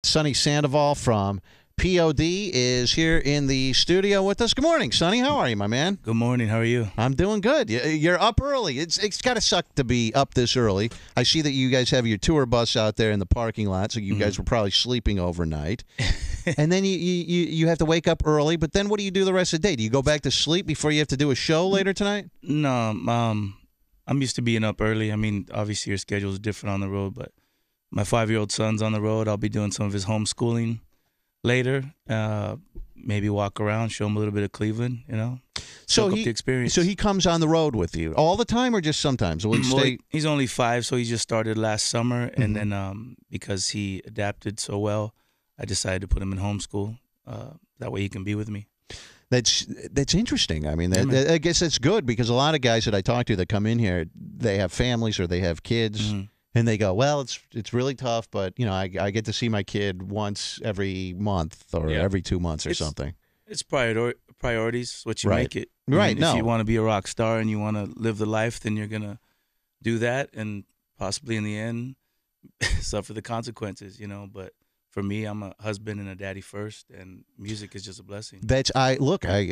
Sonny Sandoval from P.O.D. is here in the studio with us. Good morning, Sonny. How are you, my man? Good morning. How are you? I'm doing good. You're up early. It's got to suck to be up this early. I see that you guys have your tour bus out there in the parking lot, so you guys were probably sleeping overnight. And then you have to wake up early, but then what do you do the rest of the day? Do you go back to sleep before you have to do a show later tonight? No, I'm used to being up early. I mean, obviously your schedule is different on the road, but my 5-year-old son's on the road. I'll be doing some of his homeschooling later. Maybe walk around, show him a little bit of Cleveland, So soak up the experience. So he comes on the road with you all the time, or just sometimes? Will he stay? He's only 5, so he just started last summer, and then because he adapted so well, I decided to put him in homeschool. That way he can be with me. That's interesting. I mean, I guess that's good because a lot of guys that I talk to that come in here, they have families or they have kids, and they go, "Well, it's really tough, but I get to see my kid once every month or every 2 months or something." It's priorities. What you make it. Right. If you want to be a rock star and you want to live the life, then you're gonna do that, and possibly in the end suffer the consequences. But for me, I'm a husband and a daddy first, and music is just a blessing. I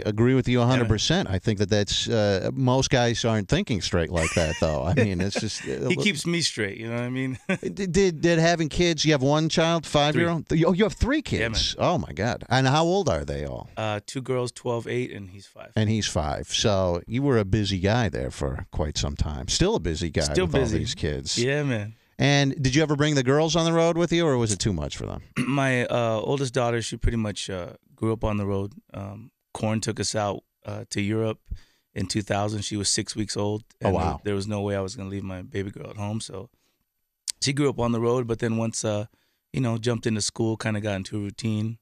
agree with you 100%. I think that's most guys aren't thinking straight like that, though. I mean, it's just he keeps me straight. You know what I mean? Did having kids? You have one child, 5-year-old. Oh, you have 3 kids. Yeah, oh my God! And how old are they all? 2 girls, 12, 8, and he's 5. And he's 5. So you were a busy guy there for quite some time. Still a busy guy. Still with busy. All these kids. Yeah, man. And did you ever bring the girls on the road with you, or was it too much for them? My oldest daughter, she pretty much grew up on the road. Korn took us out to Europe in 2000. She was 6 weeks old. And wow. There was no way I was going to leave my baby girl at home. So she grew up on the road, but then once, jumped into school, kind of got into a routine.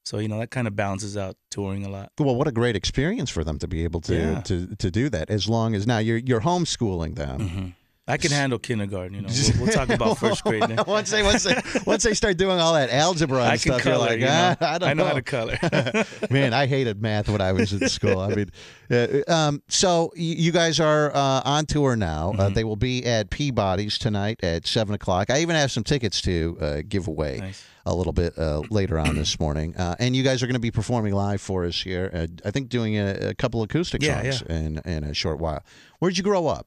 So, that kind of balances out touring a lot. Well, what a great experience for them to be able to do that, as long as now you're homeschooling them. Mm-hmm. I can handle kindergarten, We'll talk about first grade now. once they start doing all that algebra and stuff, color, you're like, I know how to color. Man, I hated math when I was in school. I mean, so you guys are on tour now. They will be at P.O.D's tonight at 7 o'clock. I even have some tickets to give away a little bit later on this morning. And you guys are going to be performing live for us here. I think doing a couple acoustic songs in a short while. Where did you grow up?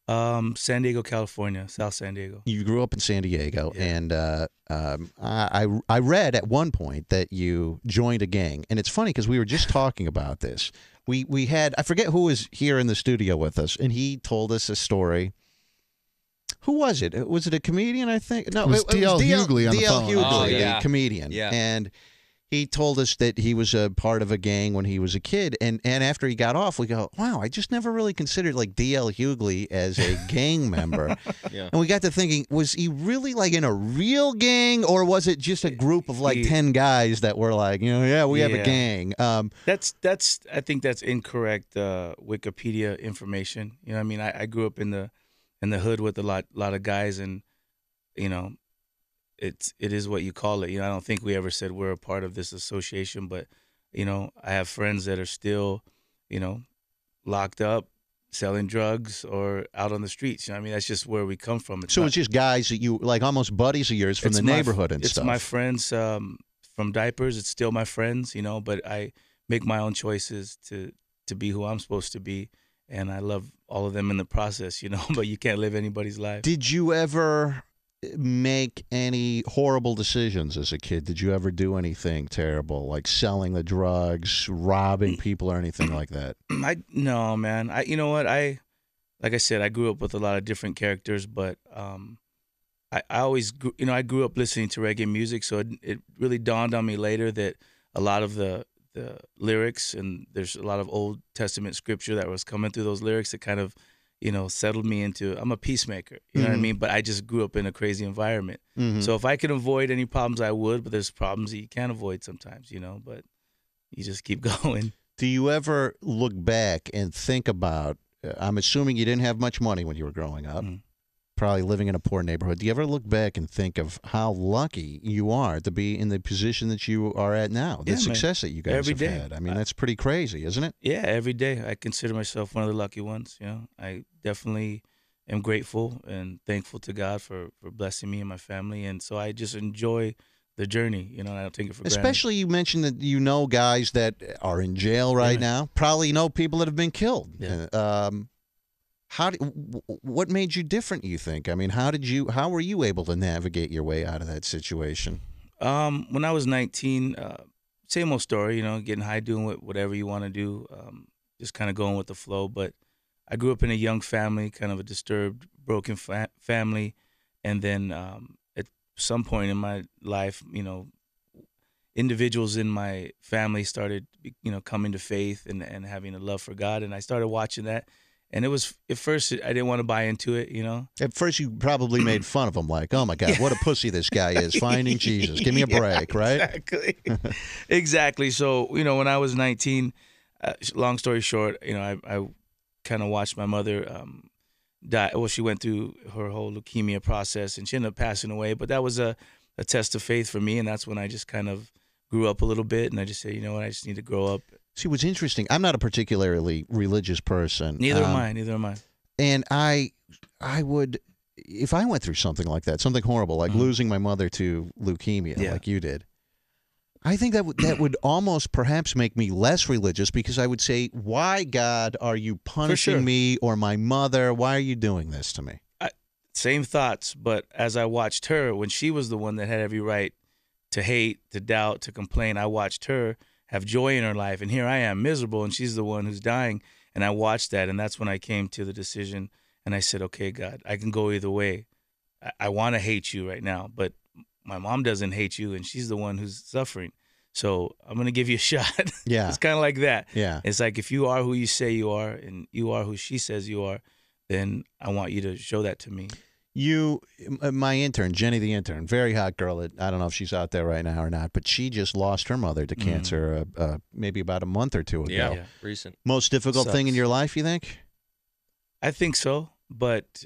San Diego, California, South San Diego. You grew up in San Diego, and I read at one point that you joined a gang, and it's funny because we were just talking about this. We had, I forget who was here in the studio with us, and he told us a story. Who was it? Was it a comedian? I think no, it was D.L. Hughley on the phone. D.L. Hughley, a comedian, and he told us that he was a part of a gang when he was a kid, and after he got off, we go, wow, I just never really considered like D.L. Hughley as a gang member. And we got to thinking, was he really like in a real gang, or was it just a group of like 10 guys that were like, we have a gang? That's I think that's incorrect Wikipedia information. I mean, I grew up in the hood with a lot of guys, and it is what you call it. I don't think we ever said we're a part of this association, but I have friends that are still, locked up, selling drugs, or out on the streets. I mean, that's just where we come from. It's just guys that you like, almost buddies of yours from the neighborhood and stuff. It's my friends from diapers. It's still my friends, but I make my own choices to be who I'm supposed to be, and I love all of them in the process, but you can't live anybody's life. Did you ever make any horrible decisions as a kid? Did you ever do anything terrible, like selling the drugs, robbing people, or anything like that? No, man. You know what? Like I said, I grew up with a lot of different characters, but I always I grew up listening to reggae music, so it really dawned on me later that a lot of the lyrics, and there's a lot of Old Testament scripture that was coming through those lyrics that kind of settled me into, I'm a peacemaker, you know what I mean? But I just grew up in a crazy environment. So if I could avoid any problems, I would, but there's problems that you can't avoid sometimes, but you just keep going. Do you ever look back and think about, I'm assuming you didn't have much money when you were growing up, probably living in a poor neighborhood. Do you ever look back and think of how lucky you are to be in the position that you are at now, the success that you guys have had? I mean, that's pretty crazy, isn't it? Yeah, every day. I consider myself one of the lucky ones. I definitely am grateful and thankful to God for blessing me and my family. And so I just enjoy the journey, you know, and I don't take it for granted. Especially you mentioned that you know guys that are in jail right now. Probably know people that have been killed. Yeah. What made you different, you think? I mean, how were you able to navigate your way out of that situation? When I was 19, same old story, you know, getting high, doing whatever you want to do, just kind of going with the flow. But I grew up in a young family, kind of a disturbed, broken family. And then at some point in my life, you know, individuals in my family started, you know, coming to faith and having a love for God. And I started watching that. And it was, at first, I didn't want to buy into it, you know. At first, you probably made fun of him, like, oh, my God, what a pussy this guy is, finding Jesus. Give me a break, right? Exactly. Exactly. So, you know, when I was 19, long story short, you know, I kind of watched my mother die. Well, she went through her whole leukemia process, and she ended up passing away. But that was a test of faith for me, and that's when I just kind of grew up a little bit, and I just said, you know what, I just need to grow up. See, what's interesting, I'm not a particularly religious person. Neither am I. And I would, if I went through something like that, something horrible, like losing my mother to leukemia, like you did, I think that would almost perhaps make me less religious, because I would say, why, God, are you punishing me or my mother? Why are you doing this to me? Same thoughts, but as I watched her, when she was the one that had every right to hate, to doubt, to complain, I watched her have joy in her life, and here I am miserable, and she's the one who's dying. And I watched that, and that's when I came to the decision, and I said, okay, God, I can go either way. I want to hate you right now, but my mom doesn't hate you, and she's the one who's suffering. So I'm going to give you a shot. Yeah. It's kind of like that. Yeah. It's like, if you are who you say you are, and you are who she says you are, then I want you to show that to me. My intern, Jenny the intern, very hot girl. I don't know if she's out there right now or not, but she just lost her mother to cancer maybe about a month or two ago. Yeah. Recent. Most difficult thing in your life, you think? I think so, but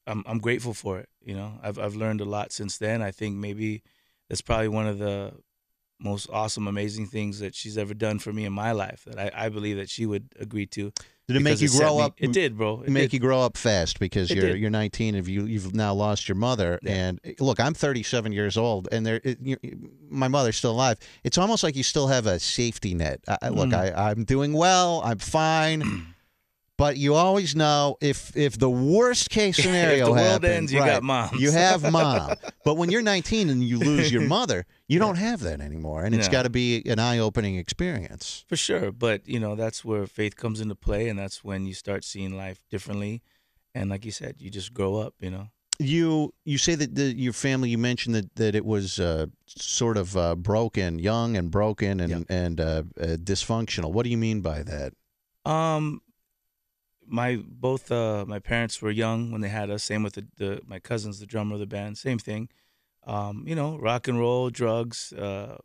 I'm grateful for it. You know, I've learned a lot since then. I think maybe that's probably one of the most awesome, amazing things that she's ever done for me in my life, that I believe that she would agree to. Did it make you grow up? It did, bro. It make you grow up fast, because you're 19 and you've now lost your mother. Yeah. And look, I'm 37 years old, and my mother's still alive. It's almost like you still have a safety net. Look, I'm doing well. I'm fine. But you always know, if the worst case scenario if the world happens, ends, you got mom. You have mom. But when you're 19 and you lose your mother, you don't have that anymore, and it's got to be an eye-opening experience. For sure, but you know, that's where faith comes into play, and that's when you start seeing life differently. And like you said, you just grow up. You know. You say that your family, you mentioned that it was sort of broken, young and broken and dysfunctional. What do you mean by that? Both my parents were young when they had us. Same with my cousins, the drummer of the band. Same thing. You know, rock and roll, drugs,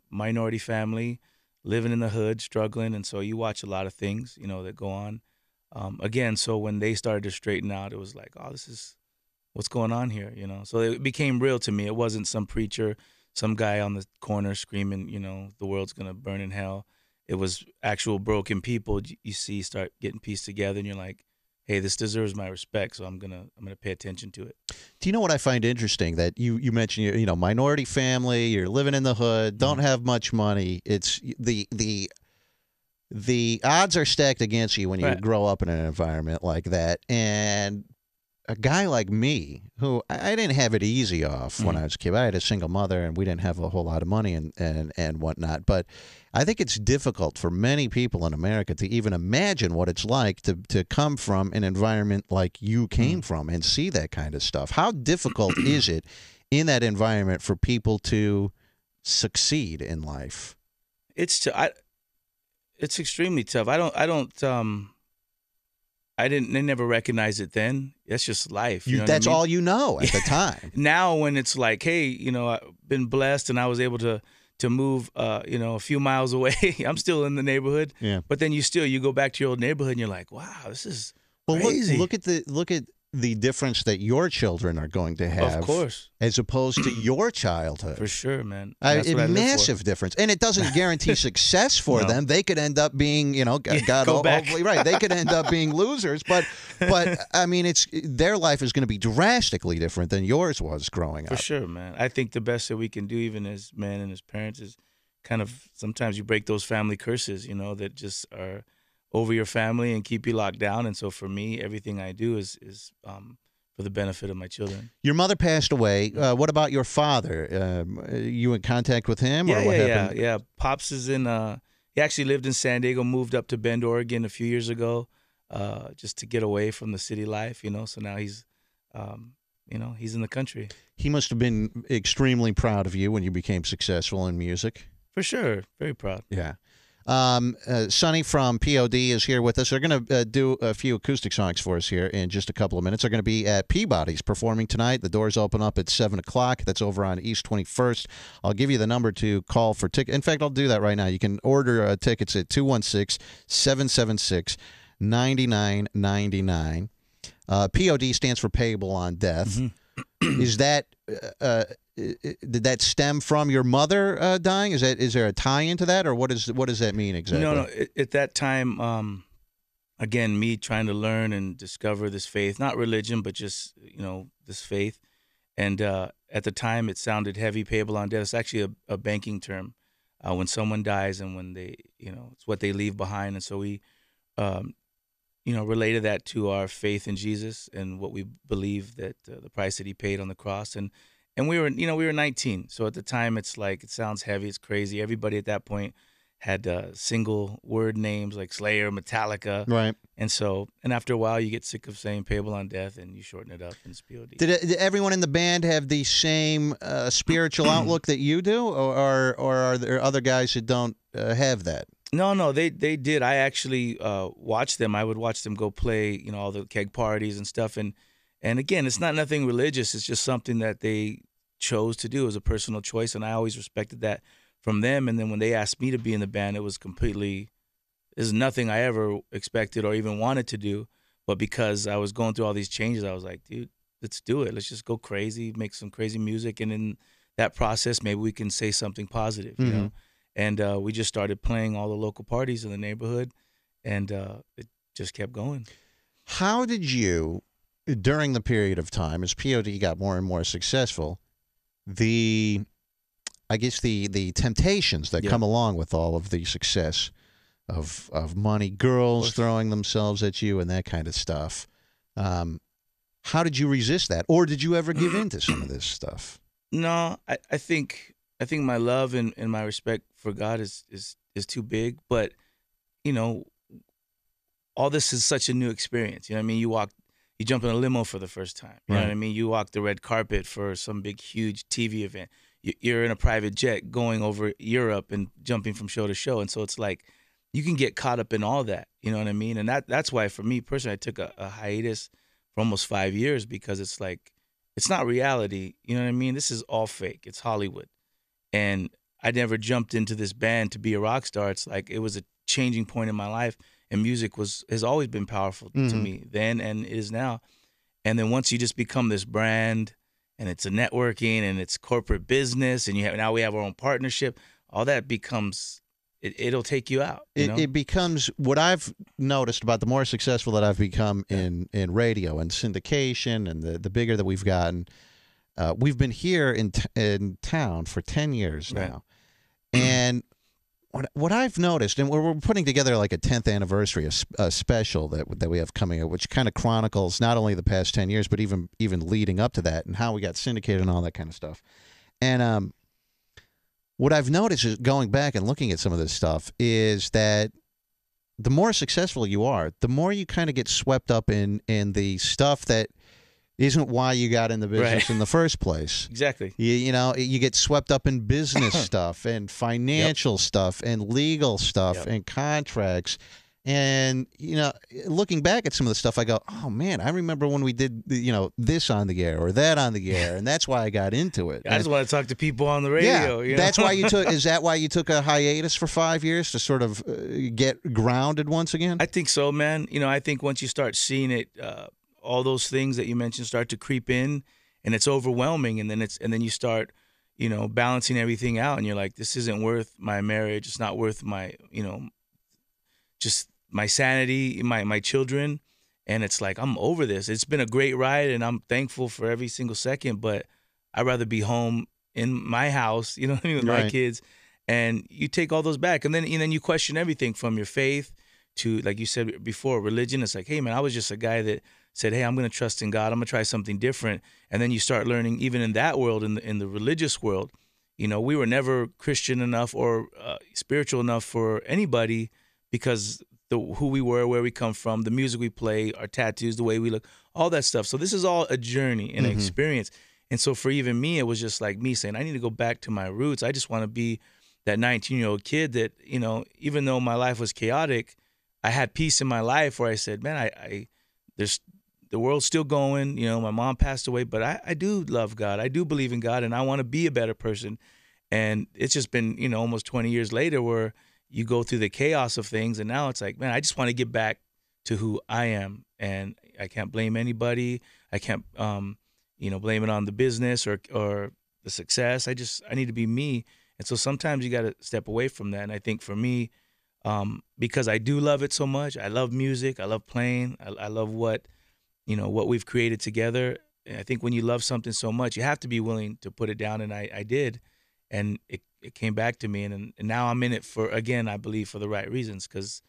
minority family, living in the hood, struggling, and so you watch a lot of things, you know, that go on. Again, so when they started to straighten out, it was like, oh, this is what's going on here, you know. So it became real to me. It wasn't some preacher, some guy on the corner screaming, you know, the world's gonna burn in hell. It was actual broken people you see start getting pieced together, and you're like, hey, this deserves my respect, so I'm gonna pay attention to it. Do you know what I find interesting? That you mentioned, you know, minority family, you're living in the hood, don't have much money. It's the odds are stacked against you when you grow up in an environment like that. And a guy like me, who I didn't have it easy off when I was a kid. I had a single mother, and we didn't have a whole lot of money and whatnot. But I think it's difficult for many people in America to even imagine what it's like to come from an environment like you came from and see that kind of stuff. How difficult is it in that environment for people to succeed in life? It's extremely tough. I never recognized it then. That's just life. You know that's what I mean? all you know at the time. Now when it's like, hey, you know, I've been blessed and I was able to move, you know, a few miles away. I'm still in the neighborhood. Yeah. But then you go back to your old neighborhood and you're like, wow, this is crazy. Look at the difference that your children are going to have, Of course, as opposed to your childhood. for sure, man. A massive difference, and it doesn't guarantee success for them. They could end up being, hopefully right. They could end up being losers, but I mean, their life is going to be drastically different than yours was growing up. For sure, man. I think the best that we can do, even as men and as parents, is kind of sometimes you break those family curses, that just are over your family and keep you locked down. And so for me, everything I do is for the benefit of my children. Your mother passed away. What about your father? You in contact with him? Or what happened? Yeah. Pops is he actually lived in San Diego, moved up to Bend, Oregon a few years ago, just to get away from the city life, So now he's, he's in the country. He must have been extremely proud of you when you became successful in music. For sure. Very proud. Yeah. Sonny from P.O.D. is here with us. They're going to do a few acoustic songs for us here in just a couple of minutes. They're going to be at P.O.D.'s performing tonight. The doors open up at 7 o'clock. That's over on East 21st. I'll give you the number to call for tickets. In fact, I'll do that right now. You can order tickets at 216-776-9999. P.O.D. stands for Payable on Death. Mm-hmm. Is that... did that stem from your mother dying? Is there a tie into that, or what does that mean exactly? No. At that time, again, me trying to learn and discover this faith, not religion, but just this faith. And at the time, it sounded heavy. Payable on death. It's actually a banking term when someone dies and when they, it's what they leave behind. And so we, related that to our faith in Jesus and what we believe that the price that He paid on the cross. And we were 19. So at the time, it's like, it sounds heavy. It's crazy. Everybody at that point had single word names like Slayer, Metallica. Right. And after a while, you get sick of saying Payable on Death and you shorten it up and it's P.O.D. Did everyone in the band have the same spiritual outlook that you do? Or are there other guys that don't have that? No, they did. I actually watched them. I would watch them go play, all the keg parties and stuff. And again, it's not nothing religious. It's just something that they chose to do as a personal choice, and I always respected that from them. And then when they asked me to be in the band, it was nothing I ever expected or even wanted to do. But because I was going through all these changes, I was like, dude, let's do it. Let's just go crazy, make some crazy music, and in that process, maybe we can say something positive, And we just started playing all the local parties in the neighborhood, and it just kept going. How did you, during the period of time, as P.O.D. got more and more successful, the temptations that come along with all of the success of money, girls throwing themselves at you and that kind of stuff, how did you resist that? Or did you ever give in to some of this stuff? No, I think my love and my respect for God is too big, but all this is such a new experience. You know what I mean? You jump in a limo for the first time. You know what I mean? You walk the red carpet for some big, huge TV event. You're in a private jet going over Europe and jumping from show to show. And so it's like you can get caught up in all that. You know what I mean? And that's why for me personally, I took a hiatus for almost 5 years, because it's like, it's not reality. You know what I mean? This is all fake. It's Hollywood. And I never jumped into this band to be a rock star. It's like it was a changing point in my life. And music has always been powerful to me then, and it is now. And then once you just become this brand, and it's a networking, and it's corporate business, and now we have our own partnership, all that becomes, it'll take you out. It becomes, what I've noticed about the more successful that I've become in radio and syndication, and the bigger that we've gotten, we've been here in town for 10 years now. And what I've noticed, and we're putting together like a 10th anniversary, a special that we have coming up, which kind of chronicles not only the past 10 years, but even leading up to that, and how we got syndicated and all that kind of stuff. And what I've noticed is, going back and looking at some of this stuff, is that the more successful you are, the more you kind of get swept up in the stuff that isn't why you got in the business in the first place. Exactly. You get swept up in business stuff and financial stuff and legal stuff and contracts. And, looking back at some of the stuff, I go, oh, man, I remember when we did, this on the air or that on the air, and that's why I got into it. I just want to talk to people on the radio. Yeah, that's why is that why you took a hiatus for 5 years, to sort of get grounded once again? I think so, man. I think once you start seeing it all those things that you mentioned start to creep in, and it's overwhelming, and then you start, balancing everything out, and you're like, this isn't worth my marriage. It's not worth my, just my sanity, my children. And it's like, I'm over this. It's been a great ride, and I'm thankful for every single second, but I'd rather be home in my house, you know what I mean, with my kids. And you take all those back, and then you question everything from your faith to, like you said before, religion. It's like, hey, man, I was just a guy that said, hey, I'm going to trust in God. I'm going to try something different. And then you start learning, even in that world, in the religious world, we were never Christian enough or spiritual enough for anybody, because who we were, where we come from, the music we play, our tattoos, the way we look, all that stuff. So this is all a journey and an experience. And so for even me, it was just like me saying, I need to go back to my roots. I just want to be that 19-year-old kid that, even though my life was chaotic, I had peace in my life where I said, man, there's the world's still going. My mom passed away, but I do love God. I do believe in God, and I want to be a better person. And it's just been, almost 20 years later where you go through the chaos of things, and now it's like, man, I just want to get back to who I am, and I can't blame anybody. I can't, blame it on the business or the success. I need to be me. And so sometimes you got to step away from that. And I think for me, because I do love it so much, I love music, I love playing, I love what we've created together. And I think when you love something so much, you have to be willing to put it down, and I did, and it came back to me, and now I'm in it for, again, I believe for the right reasons, because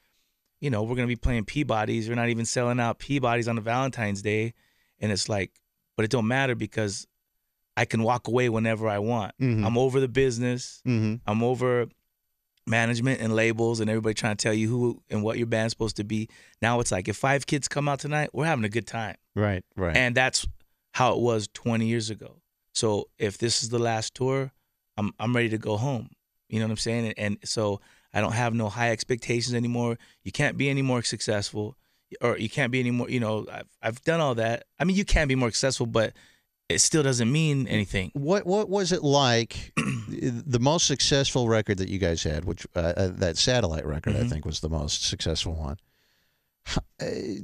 we're going to be playing P.O.Ds. We're not even selling out P.O.Ds on a Valentine's Day, and it's like, but it don't matter, because I can walk away whenever I want. I'm over the business. I'm over management and labels and everybody trying to tell you who and what your band's supposed to be. Now it's like, if 5 kids come out tonight, we're having a good time. Right. And that's how it was 20 years ago. So if this is the last tour, I'm ready to go home. You know what I'm saying? And so I don't have no high expectations anymore. You can't be any more successful, or you can't be any more, I've done all that. I mean, you can be more successful, but it still doesn't mean anything. What was it like? The most successful record that you guys had, which that Satellite record, I think, was the most successful one.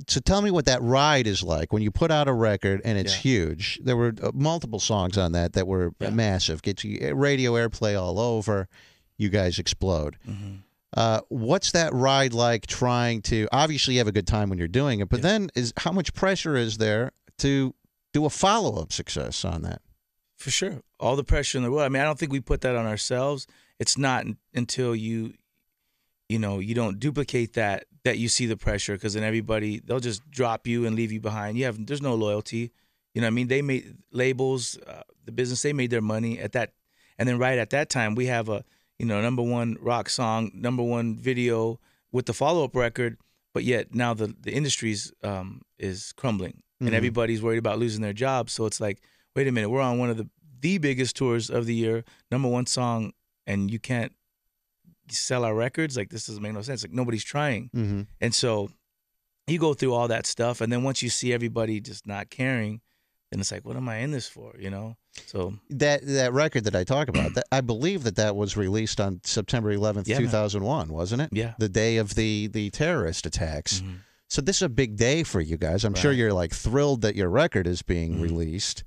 So tell me what that ride is like when you put out a record and it's huge. There were multiple songs on that were massive. Get you radio airplay all over. You guys explode. What's that ride like? Trying to, obviously you have a good time when you're doing it, but then how much pressure is there to do a follow-up success on that? For sure. All the pressure in the world. I mean, I don't think we put that on ourselves. It's not until you don't duplicate that you see the pressure, because then they'll just drop you and leave you behind. There's no loyalty. You know what I mean? They made labels, the business, they made their money at that. And then right at that time, we have a, #1 rock song, #1 video with the follow-up record, but yet now the industry's is crumbling, and everybody's worried about losing their jobs. So it's like, wait a minute, we're on one of the biggest tours of the year, #1 song, and you can't sell our records? Like, this doesn't make no sense. Like, nobody's trying. And so you go through all that stuff, and then once you see everybody just not caring, then it's like, what am I in this for, So that record that I talk about, I believe that was released on September 11th, 2001, wasn't it? Yeah. The day of the terrorist attacks. So this is a big day for you guys. I'm sure you're like thrilled that your record is being released.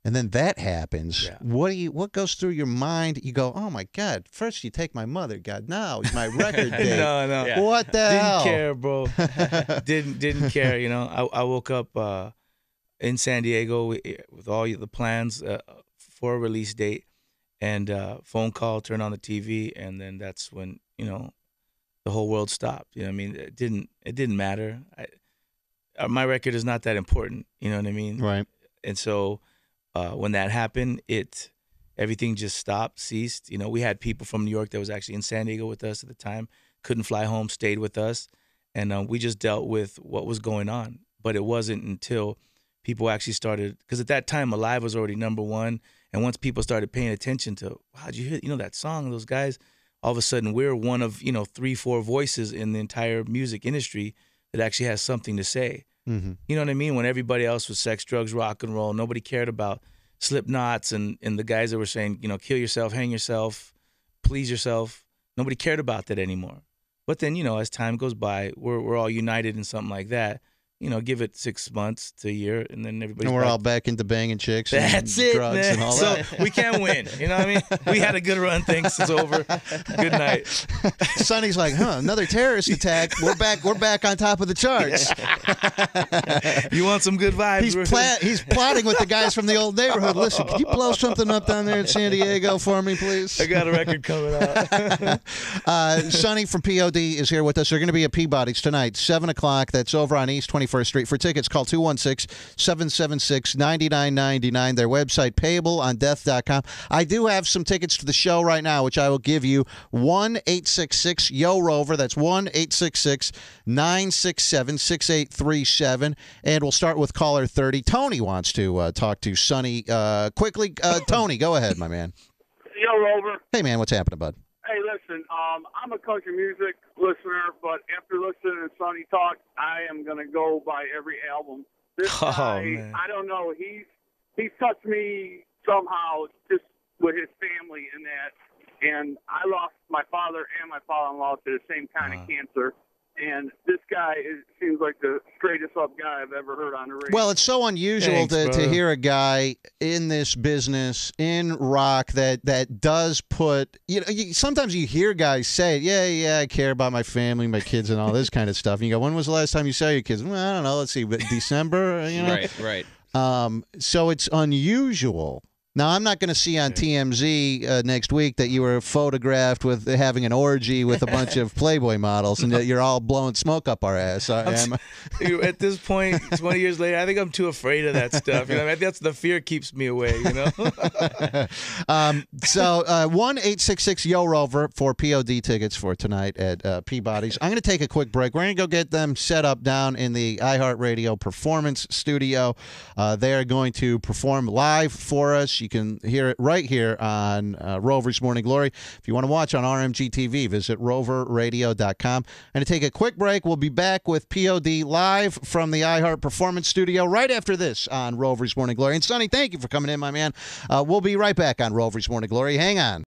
And then that happens. Yeah. What goes through your mind? You go, oh my God! First you take my mother. God, now my record date. No. Yeah. What the hell? Didn't care, bro. didn't care. I woke up in San Diego with all the plans for a release date, and phone call, turn on the TV, and then that's when the whole world stopped. You know what I mean? It didn't matter. My record is not that important. You know what I mean? Right. And so. When that happened, everything just stopped, ceased. We had people from New York that was actually in San Diego with us at the time, couldn't fly home, stayed with us, and we just dealt with what was going on. But it wasn't until people actually started, because at that time, Alive was already #1, and once people started paying attention to, wow, did you hear, that song, those guys, all of a sudden we're one of, 3-4 voices in the entire music industry that actually has something to say. You know what I mean? When everybody else was sex, drugs, rock and roll, nobody cared about Slipknots and the guys that were saying, kill yourself, hang yourself, please yourself. Nobody cared about that anymore. But then, as time goes by, we're all united in something like that. give it 6 months to a year, and then everybody's And we're back. all back into banging chicks That's and it, drugs man. and all So that. we can't win. You know what I mean? We had a good run. Thanks. It's over. Good night. Sonny's like, another terrorist attack. We're back on top of the charts. You want some good vibes? He's plotting with the guys from the old neighborhood. Listen, can you blow something up down there in San Diego for me, please? I got a record coming out. Sonny from P.O.D. is here with us. They're going to be at Peabody's tonight, 7 o'clock. That's over on East 21st Street. For tickets, call 216-776-9999. Their website, payableondeath.com. I do have some tickets to the show right now, which I will give you. 1-866-YO-ROVER. That's 1-866-967-6837. And we'll start with caller 30. Tony wants to talk to Sonny quickly. Tony, go ahead, my man. Yo, Rover. Hey, man, what's happening, bud? Hey, listen, I'm a country music listener, but after listening to Sonny talk, I am going to go by every album. This guy, man. I don't know, he's touched me somehow just with his family in that. And I lost my father and my father-in-law to the same kind of cancer. And this guy seems like the straightest up guy I've ever heard on the radio. Well, it's so unusual Thanks, to hear a guy in this business, in rock, that does put, sometimes you hear guys say, yeah, I care about my family, my kids, and all this kind of stuff. And you go, when was the last time you saw your kids? Well, I don't know. Let's see, December, Right. So it's unusual. Now, I'm not going to see on TMZ next week that you were photographed with having an orgy with a bunch of Playboy models and that you're all blowing smoke up our ass. At this point, 20 years later, I think I'm too afraid of that stuff. That's the fear keeps me away. So 1-866-YO-ROVER for P.O.D. tickets for tonight at Peabody's. I'm going to take a quick break. We're going to go get them set up down in the iHeartRadio Performance Studio. They are going to perform live for us. You can hear it right here on Rover's Morning Glory. If you want to watch on RMG TV, visit roverradio.com. I'm going to take a quick break. We'll be back with P.O.D. live from the iHeart Performance Studio right after this on Rover's Morning Glory. And Sonny, thank you for coming in, my man. We'll be right back on Rover's Morning Glory. Hang on.